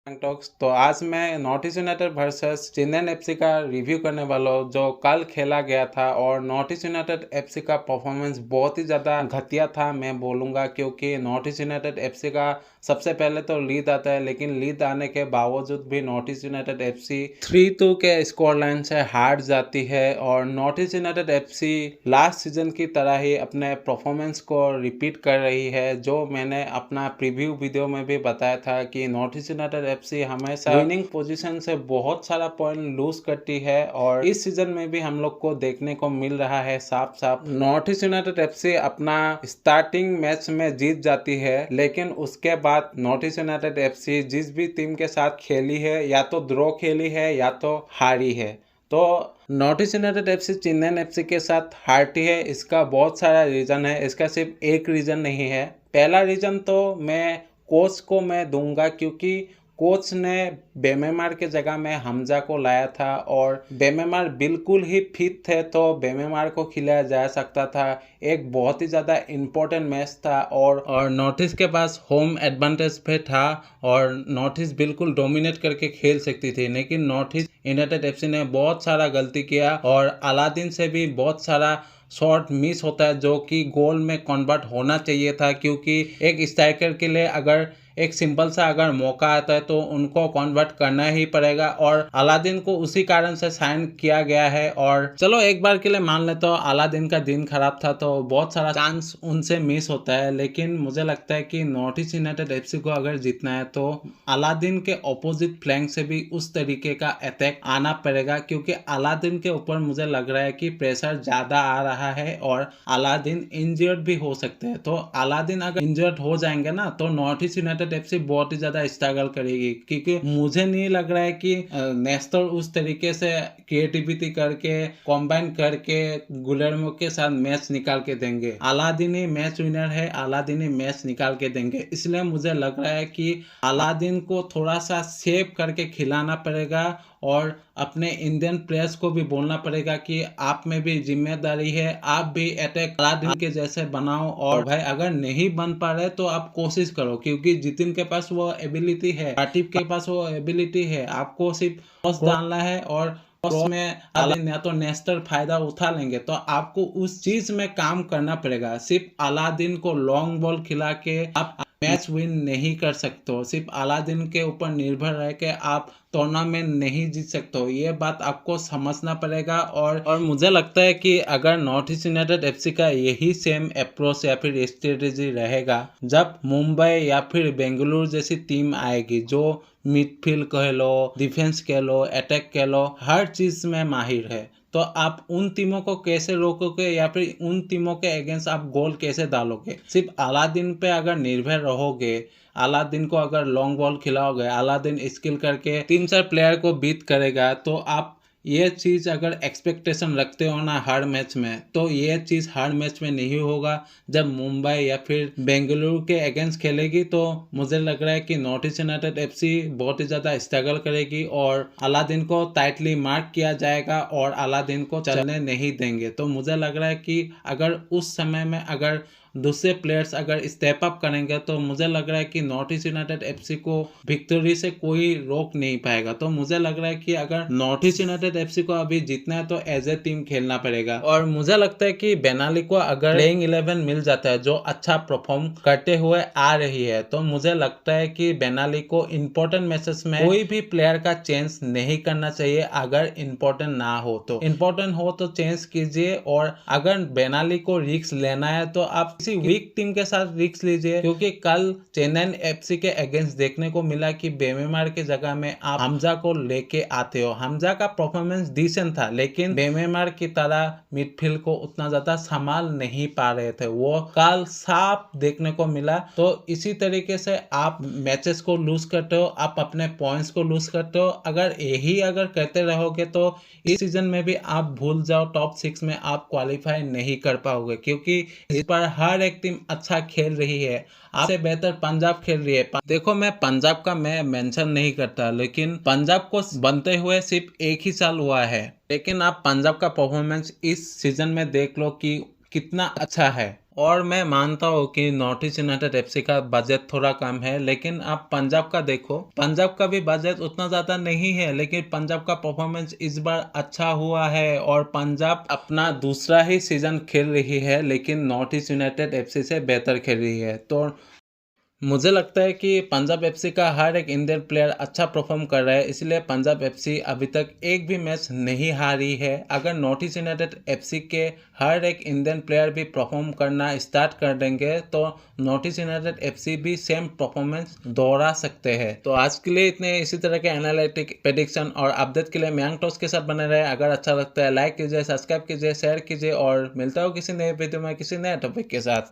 Talks. तो आज मैं north east United versus Chennai FC का रिव्यू करने वाला हूँ जो कल खेला गया था। और नॉर्थ ईस्ट यूनाइटेड एफसी का परफॉर्मेंस बहुत ही ज़्यादा घटिया था मैं बोलूँगा, क्योंकि नॉर्थ ईस्ट यूनाइटेड एफसी का सबसे पहले तो लीड आता है, लेकिन लीड आने के बावजूद भी नॉर्थ ईस्ट यूनाइटेड एफसी 3-2 के स्कोर लाइन से हार जाती है। और north east United FC last season की तरह ही अपने परफॉर्मेंस को रिपीट कर रही है, जो मैंने अपना प्रीव्यू वीडियो में भी बताया था कि नॉर्थ ईस्ट यूनाइटेड एफसी हमेशा विनिंग पोजीशन से बहुत सारा पॉइंट लूज करती है। और इस सीजन में भी हम लोग को देखने को मिल रहा है साफ साफ नॉर्थ ईस्ट यूनाइटेड एफसी अपना स्टार्टिंग मैच में जीत जाती है, लेकिन उसके बाद नॉर्थ ईस्ट यूनाइटेड एफसी जिस भी टीम के साथ खेली है या तो ड्रॉ खेली है या तो हारी है। तो north east United FC Chennai FC के साथ हारती है, इसका बहुत सारा रीज़न है, इसका सिर्फ एक रीज़न नहीं है। पहला रीज़न तो मैं कोच को मैं दूंगा, क्योंकि कोच ने बेमेमार के जगह में हमजा को लाया था और बेमेमार बिल्कुल ही फिट थे, तो बेमेमार को खिलाया जा सकता था। एक बहुत ही ज़्यादा इम्पोर्टेंट मैच था और नॉर्थ ईस्ट के पास होम एडवांटेज पे था और नॉर्थ ईस्ट बिल्कुल डोमिनेट करके खेल सकती थी, लेकिन नॉर्थ ईस्ट यूनाइटेड एफसी ने बहुत सारा गलती किया और अलादीन से भी बहुत सारा शॉट मिस होता है जो कि गोल में कन्वर्ट होना चाहिए था, क्योंकि एक स्ट्राइकर के लिए अगर एक सिंपल सा अगर मौका आता है तो उनको कन्वर्ट करना ही पड़ेगा। और अलादीन को उसी कारण से साइन किया गया है। और चलो एक बार के लिए मान ले तो अलादीन का दिन खराब था तो बहुत सारा चांस उनसे मिस होता है, लेकिन मुझे लगता है कि नॉर्थ ईस्ट यूनाइटेड एफसी को अगर जीतना है तो अलादीन के ऑपोजिट फ्लैंक से भी उस तरीके का अटैक आना पड़ेगा, क्योंकि अलादीन के ऊपर मुझे लग रहा है कि प्रेशर ज्यादा आ रहा है और अलादीन इंजर्ड भी हो सकते हैं। तो अलादीन अगर इंजर्ड हो जाएंगे ना तो नॉर्थ ईस्ट यूनाइटेड एफसी बहुत ही ज्यादा स्ट्रगल करेगी, क्योंकि मुझे नहीं लग रहा है कि नेस्टर उस तरीके से क्रिएटिविटी करके कॉम्बाइन करके गुलेर्मो के साथ मैच निकाल के देंगे। अलादीन ही मैच विनर है, अलादीन ही मैच निकाल के देंगे, इसलिए मुझे लग रहा है कि अलादीन को थोड़ा सा सेव करके खिलाना पड़ेगा और अपने इंडियन प्लेयर्स को भी बोलना पड़ेगा कि आप में भी जिम्मेदारी है, आप भी अटैक अलादीन के जैसे बनाओ। और भाई अगर नहीं बन पा रहे तो आप कोशिश करो, क्योंकि जितिन के पास वो एबिलिटी है, आतिफ के पास वो एबिलिटी है, आपको सिर्फ क्रॉस डालना है और क्रॉस में अलादीन या तो नेस्टर फायदा उठा लेंगे, तो आपको उस चीज में काम करना पड़ेगा। सिर्फ अलादीन को लॉन्ग बॉल खिला के आप मैच विन नहीं कर सकते हो, सिर्फ अलादीन के ऊपर निर्भर रह के आप टूर्नामेंट नहीं जीत सकते हो, ये बात आपको समझना पड़ेगा। और मुझे लगता है कि अगर नॉर्थ ईस्ट यूनाइटेड एफसी का यही सेम अप्रोच या फिर स्ट्रेटेजी रहेगा, जब मुंबई या फिर बेंगलुरु जैसी टीम आएगी जो मिडफील्ड कह लो, डिफेंस कह लो, अटैक कह लो, हर चीज में माहिर है, तो आप उन टीमों को कैसे रोकोगे या फिर उन टीमों के अगेंस्ट आप गोल कैसे डालोगे? सिर्फ अलादीन पे अगर निर्भर रहोगे, अलादीन को अगर लॉन्ग बॉल खिलाओगे, अलादीन स्किल करके 3-4 प्लेयर को बीट करेगा, तो आप ये चीज़ अगर एक्सपेक्टेशन रखते हो ना हर मैच में, तो ये चीज़ हर मैच में नहीं होगा। जब मुंबई या फिर बेंगलुरु के अगेंस्ट खेलेगी तो मुझे लग रहा है कि नॉर्थ ईस्ट यूनाइटेड एफसी बहुत ही ज़्यादा स्ट्रगल करेगी और अलादीन को टाइटली मार्क किया जाएगा और अलादीन को चलने नहीं देंगे। तो मुझे लग रहा है कि अगर उस समय में अगर दूसरे प्लेयर्स अगर स्टेप अप करेंगे तो मुझे लग रहा है कि नॉर्थ ईस्ट यूनाइटेड एफसी को विक्टोरी से कोई रोक नहीं पाएगा। तो मुझे लग रहा है कि अगर नॉर्थ ईस्ट यूनाइटेड एफसी को अभी जीतना है तो एज ए टीम खेलना पड़ेगा। और मुझे लगता है कि बेनाली को अगर प्लेइंग 11 मिल जाता है जो अच्छा परफॉर्म करते हुए आ रही है, तो मुझे लगता है कि बेनाली को इंपॉर्टेंट मैचेस में कोई भी प्लेयर का चेंज नहीं करना चाहिए। अगर इंपॉर्टेंट ना हो तो, इंपॉर्टेंट हो तो चेंज कीजिए। और अगर बेनाली को रिस्क लेना है तो आप किसी वीक टीम के साथ रिस्क लीजिए, क्योंकि कल चेन्नई एफसी के अगेंस्ट देखने को मिला कि बेमेमार के जगह में आप हमजा को लेके आते हो। हमजा का परफॉर्मेंस डिसेंट था, लेकिन बेमेमार की तरह मिडफील्ड को उतना ज्यादा संभाल नहीं पा रहे थे, वो कल साफ देखने को मिला। तो इसी तरीके से आप मैचेस को लूज करते हो, आप अपने पॉइंट्स को लूज करते हो। अगर यही अगर करते रहोगे तो इस सीजन में भी आप भूल जाओ, टॉप 6 में आप क्वालिफाई नहीं कर पाओगे, क्योंकि इस पर हर एक टीम अच्छा खेल रही है। आपसे बेहतर पंजाब खेल रही है। देखो मैं पंजाब का मैं मेंशन नहीं करता, लेकिन पंजाब को बनते हुए सिर्फ एक ही साल हुआ है, लेकिन आप पंजाब का परफॉर्मेंस इस सीजन में देख लो कि कितना अच्छा है। और मैं मानता हूँ कि नॉर्थ ईस्ट यूनाइटेड एफसी का बजट थोड़ा कम है, लेकिन आप पंजाब का देखो, पंजाब का भी बजट उतना ज़्यादा नहीं है, लेकिन पंजाब का परफॉर्मेंस इस बार अच्छा हुआ है और पंजाब अपना दूसरा ही सीजन खेल रही है, लेकिन नॉर्थ ईस्ट यूनाइटेड एफसी से बेहतर खेल रही है। तो मुझे लगता है कि पंजाब एफसी का हर एक इंडियन प्लेयर अच्छा परफॉर्म कर रहा है, इसलिए पंजाब एफसी अभी तक एक भी मैच नहीं हारी है। अगर नॉर्थ ईस्ट यूनाइटेड एफसी के हर एक इंडियन प्लेयर भी परफॉर्म करना स्टार्ट कर देंगे तो नॉर्थ ईस्ट यूनाइटेड एफसी भी सेम परफॉर्मेंस दोहरा सकते हैं। तो आज के लिए इतने इसी तरह के एनालिटिक प्रेडिक्शन और अपडेट के लिए मयंक टॉक्स के साथ बने रहे। अगर अच्छा लगता है लाइक कीजिए, सब्सक्राइब कीजिए, शेयर कीजिए और मिलता हो किसी नए वीडियो में किसी नए टॉपिक के साथ।